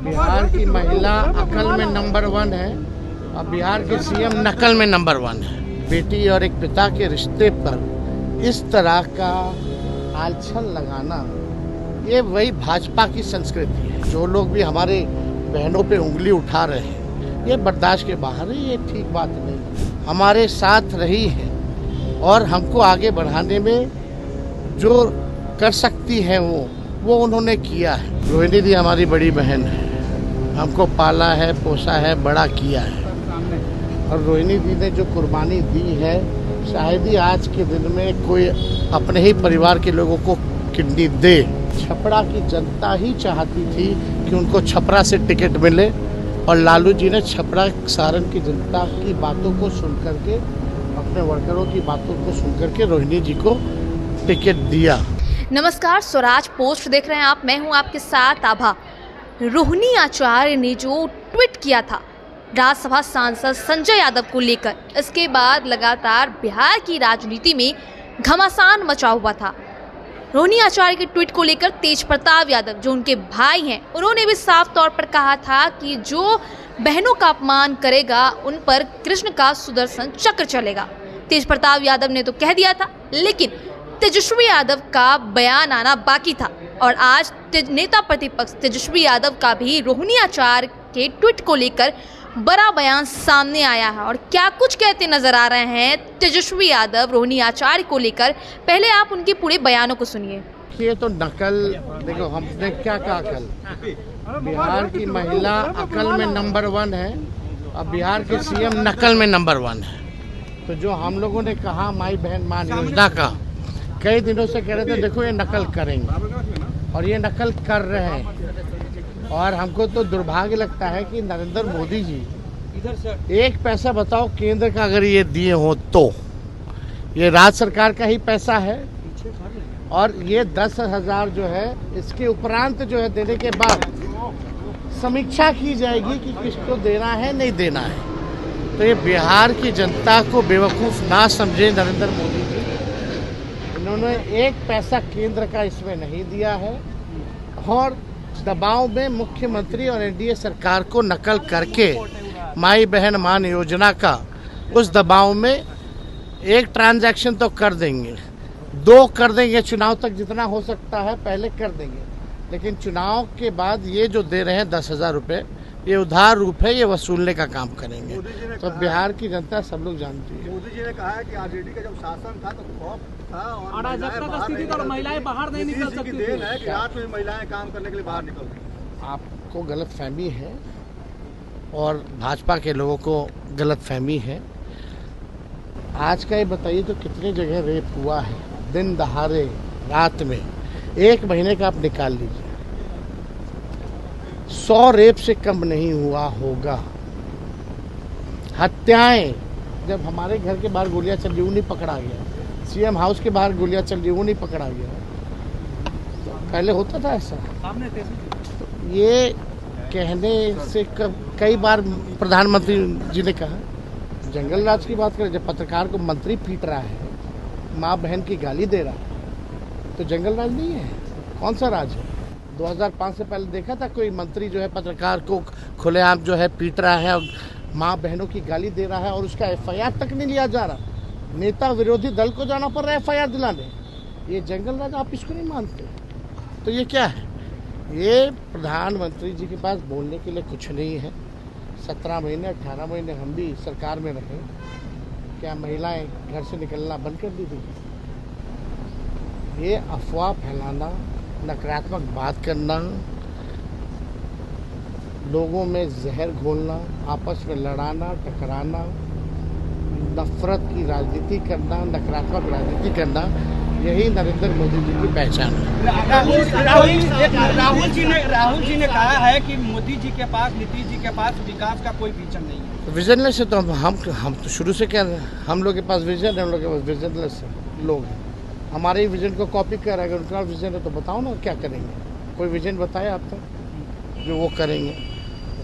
बिहार की महिला अकल में नंबर 1 है और बिहार के सीएम नकल में नंबर 1 है। बेटी और एक पिता के रिश्ते पर इस तरह का आलछन लगाना, ये वही भाजपा की संस्कृति है। जो लोग भी हमारे बहनों पे उंगली उठा रहे हैं, ये बर्दाश्त के बाहर है, ये ठीक बात नहीं। हमारे साथ रही है और हमको आगे बढ़ाने में जो कर सकती है वो उन्होंने किया है। रोहिणी दी हमारी बड़ी बहन है, हमको पाला है, पोसा है, बड़ा किया है और रोहिणी दी ने जो कुर्बानी दी है, शायद ही आज के दिन में कोई अपने ही परिवार के लोगों को किडनी दे। छपरा की जनता ही चाहती थी कि उनको छपरा से टिकट मिले और लालू जी ने छपरा सारण की जनता की बातों को सुन करके, अपने वर्करों की बातों को सुन करके रोहिणी जी को टिकट दिया। नमस्कार, स्वराज पोस्ट देख रहे हैं आप। मैं हूं आपके साथ आभा। रोहिणी आचार्य ने जो ट्वीट किया था राज्यसभा सांसद संजय यादव को लेकर, इसके बाद लगातार बिहार की राजनीति में घमासान मचा हुआ था। रोहिणी आचार्य के ट्वीट को लेकर तेज प्रताप यादव, जो उनके भाई हैं, उन्होंने भी साफ तौर पर कहा था कि जो बहनों का अपमान करेगा उन पर कृष्ण का सुदर्शन चक्र चलेगा। तेज प्रताप यादव ने तो कह दिया था, लेकिन तेजस्वी यादव का बयान आना बाकी था और आज नेता प्रतिपक्ष तेजस्वी यादव का भी रोहिणी आचार्य के ट्वीट को लेकर बड़ा बयान सामने आया है। और क्या कुछ कहते नजर आ रहे हैं तेजस्वी यादव रोहिणी आचार्य को लेकर, पहले आप उनके पूरे बयानों को सुनिए। ये तो नकल, देखो हमने क्या कहा कल, बिहार की महिला अकल में नंबर 1 है और बिहार के सीएम नकल में नंबर 1 है। तो जो हम लोगों ने कहा माई बहन मान योजना का, कई दिनों से कह रहे थे देखो ये नकल करेंगे और ये नकल कर रहे हैं। और हमको तो दुर्भाग्य लगता है कि नरेंद्र मोदी जी एक पैसा बताओ केंद्र का अगर ये दिए हो तो ये राज्य सरकार का ही पैसा है और ये 10,000 जो है इसके उपरांत जो है देने के बाद समीक्षा की जाएगी कि किसको देना है नहीं देना है। तो ये बिहार की जनता को बेवकूफ़ ना समझे नरेंद्र मोदी जी, इन्होंने एक पैसा केंद्र का इसमें नहीं दिया है और दबाव में मुख्यमंत्री और एनडीए सरकार को नकल करके माई बहन मान योजना का उस दबाव में एक ट्रांजैक्शन तो कर देंगे, 2 कर देंगे, चुनाव तक जितना हो सकता है पहले कर देंगे, लेकिन चुनाव के बाद ये जो दे रहे हैं 10,000 रुपये, ये उधार रूप है, ये वसूलने का काम करेंगे। तो बिहार की जनता सब लोग जानती है। मोदी जी ने कहा है कि आरजेडी का जब शासन था तो खौफ था और महिलाएं बाहर नहीं निकल सकती थी। देन है कि रात में महिलाएं काम करने के लिए बाहर निकल। आपको गलतफहमी है और भाजपा के लोगों को गलतफहमी है। आज का ये बताइए तो कितनी जगह रेप हुआ है, दिन दहाड़े रात में, 1 महीने का आप निकाल लीजिए, 100 रेप से कम नहीं हुआ होगा। हत्याएं, जब हमारे घर के बाहर गोलियां चल रही वो नहीं पकड़ा गया, सीएम हाउस के बाहर गोलियां चल रही वो नहीं पकड़ा गया। तो पहले होता था ऐसा। तो ये कहने से कई बार प्रधानमंत्री जी ने कहा, जंगल राज की बात करें, जब पत्रकार को मंत्री पीट रहा है, माँ बहन की गाली दे रहा है, तो जंगल राज नहीं है, कौन सा राज है? 2005 से पहले देखा था कोई मंत्री जो है पत्रकार को खुलेआम जो है पीट रहा है और माँ बहनों की गाली दे रहा है और उसका एफआईआर तक नहीं लिया जा रहा? नेता विरोधी दल को जाना पड़ रहा है एफआईआर दिलाने। ये जंगल राज, आप इसको नहीं मानते? तो ये क्या है? ये प्रधानमंत्री जी के पास बोलने के लिए कुछ नहीं है। 17 महीने 18 महीने हम भी सरकार में रहे, क्या महिलाएं घर से निकलना बंद कर दी थी? ये अफवाह फैलाना, नकारात्मक बात करना, लोगों में जहर घोलना, आपस में लड़ाना, टकराना, नफरत की राजनीति करना, नकारात्मक राजनीति करना, यही नरेंद्र मोदी जी की पहचान है। राहुल जी ने कहा है कि मोदी जी के पास, नीतीश जी के पास विकास का कोई विजन नहीं है। विजनलेस है तो हम तो शुरू से कह रहे हैं, हम लोग के पास विजन है, हम लोग के पास विजनलेस लोग हैं। हमारे ही विजन को कॉपी कर रहा है, अगर उनका विजन है तो बताओ ना क्या करेंगे। कोई विजन बताए आप तक जो वो करेंगे,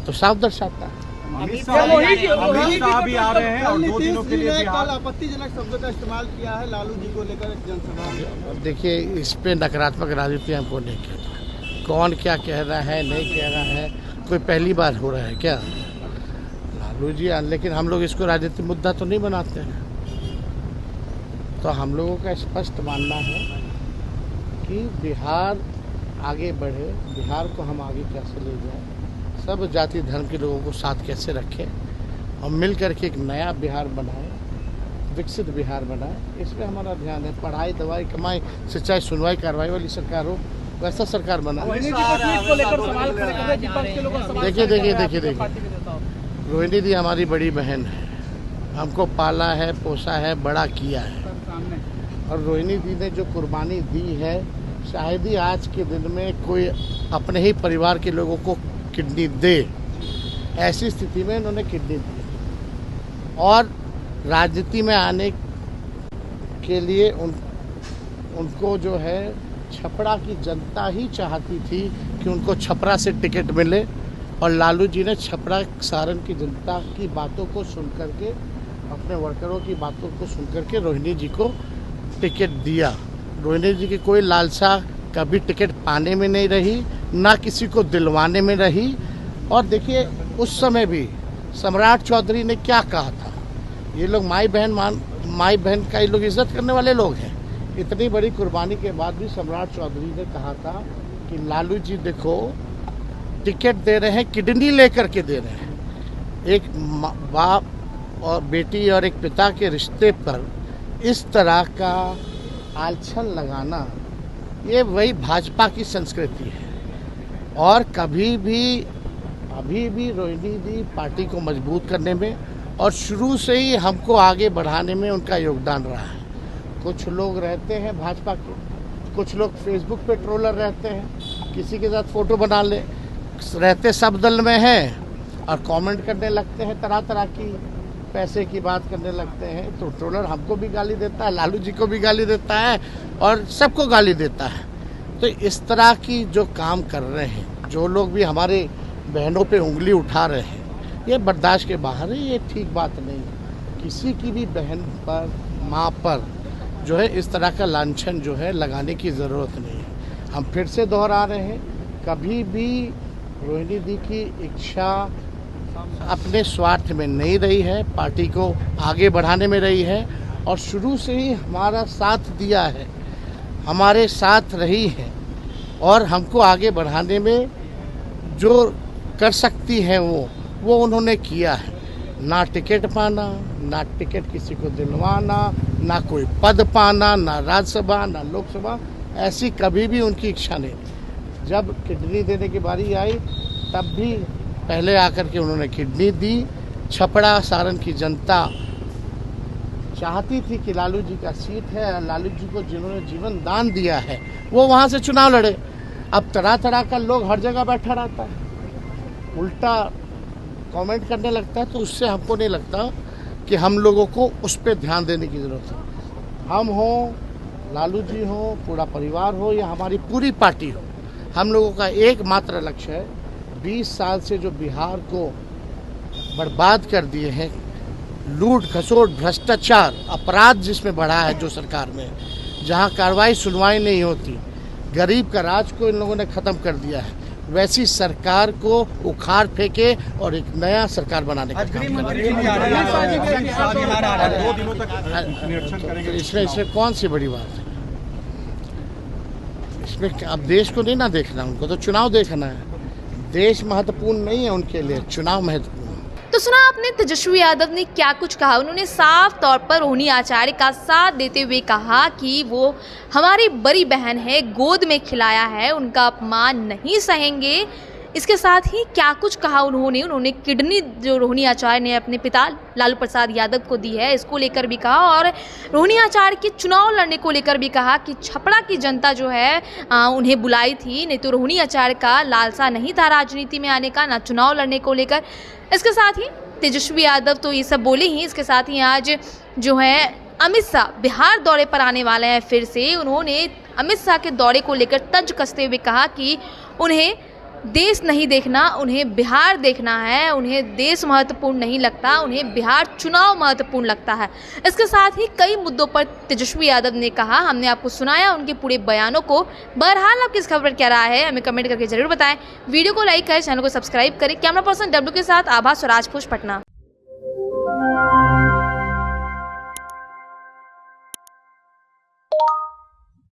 तो साफ दर्शाता है। अमित शाह भी आ रहे हैं और 2 दिनों के लिए कल आपत्तिजनक शब्दों का इस्तेमाल किया है लालू जी को लेकर जनसभा में। देखिए, इस पे नकारात्मक राजनीति हमको नहीं कहना, कौन क्या कह रहा है नहीं कह रहा है, कोई पहली बार हो रहा है क्या? लालू जी, लेकिन हम लोग इसको राजनीतिक मुद्दा तो नहीं बनाते हैं। तो हम लोगों का स्पष्ट मानना है कि बिहार आगे बढ़े, बिहार को हम आगे कैसे ले जाएं, सब जाति धर्म के लोगों को साथ कैसे रखें और मिल करके एक नया बिहार बनाएं, विकसित बिहार बनाएं, इसमें हमारा ध्यान है। पढ़ाई, दवाई, कमाई, सिंचाई, सुनवाई, कार्रवाई वाली सरकार हो, वैसा सरकार बनाए। देखिए, रोहिणी दी हमारी बड़ी बहन है, हमको पाला है, पोसा है, बड़ा किया है, और रोहिणी दी ने जो कुर्बानी दी है, शायद ही आज के दिन में कोई अपने ही परिवार के लोगों को किडनी दे। ऐसी स्थिति में इन्होंने किडनी दी और राजनीति में आने के लिए उनको जो है छपरा की जनता ही चाहती थी कि उनको छपरा से टिकट मिले, और लालू जी ने छपरा सारण की जनता की बातों को सुन करके, अपने वर्करों की बातों को सुन करके रोहिणी जी को टिकट दिया। रोहिणी जी की कोई लालसा कभी टिकट पाने में नहीं रही, ना किसी को दिलवाने में रही। और देखिए, उस समय भी सम्राट चौधरी ने क्या कहा था, ये लोग माई बहन का ये लोग इज्जत करने वाले लोग हैं। इतनी बड़ी कुर्बानी के बाद भी सम्राट चौधरी ने कहा था कि लालू जी देखो, टिकट दे रहे हैं, किडनी लेकर के दे रहे हैं। एक बाप और बेटी और एक पिता के रिश्ते पर इस तरह का आलछन लगाना, ये वही भाजपा की संस्कृति है। और कभी भी अभी भी रोहिणी दी पार्टी को मजबूत करने में और शुरू से ही हमको आगे बढ़ाने में उनका योगदान रहा है। कुछ लोग रहते हैं भाजपा के, कुछ लोग फेसबुक पे ट्रोलर रहते हैं, किसी के साथ फोटो बना ले रहते, सब दल में हैं और कमेंट करने लगते हैं, तरह तरह की पैसे की बात करने लगते हैं। तो ट्रोलर हमको भी गाली देता है, लालू जी को भी गाली देता है और सबको गाली देता है। तो इस तरह की जो काम कर रहे हैं, जो लोग भी हमारे बहनों पे उंगली उठा रहे हैं, ये बर्दाश्त के बाहर है, ये ठीक बात नहीं है। किसी की भी बहन पर, माँ पर जो है इस तरह का लांछन जो है लगाने की ज़रूरत नहीं है। हम फिर से दोहरा रहे हैं, कभी भी रोहिणी दी की इच्छा अपने स्वार्थ में नहीं रही है, पार्टी को आगे बढ़ाने में रही है और शुरू से ही हमारा साथ दिया है, हमारे साथ रही है और हमको आगे बढ़ाने में जो कर सकती है वो उन्होंने किया है। ना टिकट पाना, ना टिकट किसी को दिलवाना, ना कोई पद पाना, ना राज्यसभा, ना लोकसभा, ऐसी कभी भी उनकी इच्छा नहीं। जब किडनी देने की बारी आई तब भी पहले आकर के उन्होंने किडनी दी। छपरा सारण की जनता चाहती थी कि लालू जी का सीट है, लालू जी को जिन्होंने जीवन दान दिया है वो वहाँ से चुनाव लड़े। अब तरह तरह का लोग हर जगह बैठा रहता है, उल्टा कमेंट करने लगता है, तो उससे हमको नहीं लगता कि हम लोगों को उस पर ध्यान देने की ज़रूरत है। हम हो, लालू जी हो, पूरा परिवार हो या हमारी पूरी पार्टी हो, हम लोगों का एकमात्र लक्ष्य है 20 साल से जो बिहार को बर्बाद कर दिए हैं, लूट खसोट, भ्रष्टाचार, अपराध जिसमें बढ़ा है जो सरकार में, जहां कार्रवाई सुनवाई नहीं होती, गरीब का राज को इन लोगों ने ख़त्म कर दिया है, वैसी सरकार को उखाड़ फेंके और एक नया सरकार बनाने का काम करें। इसमें कौन सी बड़ी बात है? इसमें अब देश को नहीं ना देखना, उनको तो चुनाव देखना है। देश महत्वपूर्ण नहीं है उनके लिए, चुनाव महत्वपूर्ण। तो सुना आपने तेजस्वी यादव ने क्या कुछ कहा। उन्होंने साफ तौर पर रोहिणी आचार्य का साथ देते हुए कहा कि वो हमारी बड़ी बहन है, गोद में खिलाया है, उनका अपमान नहीं सहेंगे। इसके साथ ही क्या कुछ कहा उन्होंने किडनी जो रोहिणी आचार्य ने अपने पिता लालू प्रसाद यादव को दी है, इसको लेकर भी कहा, और रोहिणी आचार्य के चुनाव लड़ने को लेकर भी कहा कि छपरा की जनता जो है उन्हें बुलाई थी, नहीं तो रोहिणी आचार्य का लालसा नहीं था राजनीति में आने का, ना चुनाव लड़ने को लेकर। इसके साथ ही तेजस्वी यादव तो ये सब बोले ही, इसके साथ ही आज जो है अमित शाह बिहार दौरे पर आने वाले हैं। फिर से उन्होंने अमित शाह के दौरे को लेकर तंज कसते हुए कहा कि उन्हें देश नहीं देखना, उन्हें बिहार देखना है, उन्हें देश महत्वपूर्ण नहीं लगता, उन्हें बिहार चुनाव महत्वपूर्ण लगता है। इसके साथ ही कई मुद्दों पर तेजस्वी यादव ने कहा, हमने आपको सुनाया उनके पूरे बयानों को। बहरहाल आपकी इस खबर पर क्या राय है हमें कमेंट करके जरूर बताएं। वीडियो को लाइक करें, चैनल को सब्सक्राइब करें। कैमरा पर्सन डब्ल्यू के साथ आभा, स्वराज पोस्ट, पटना।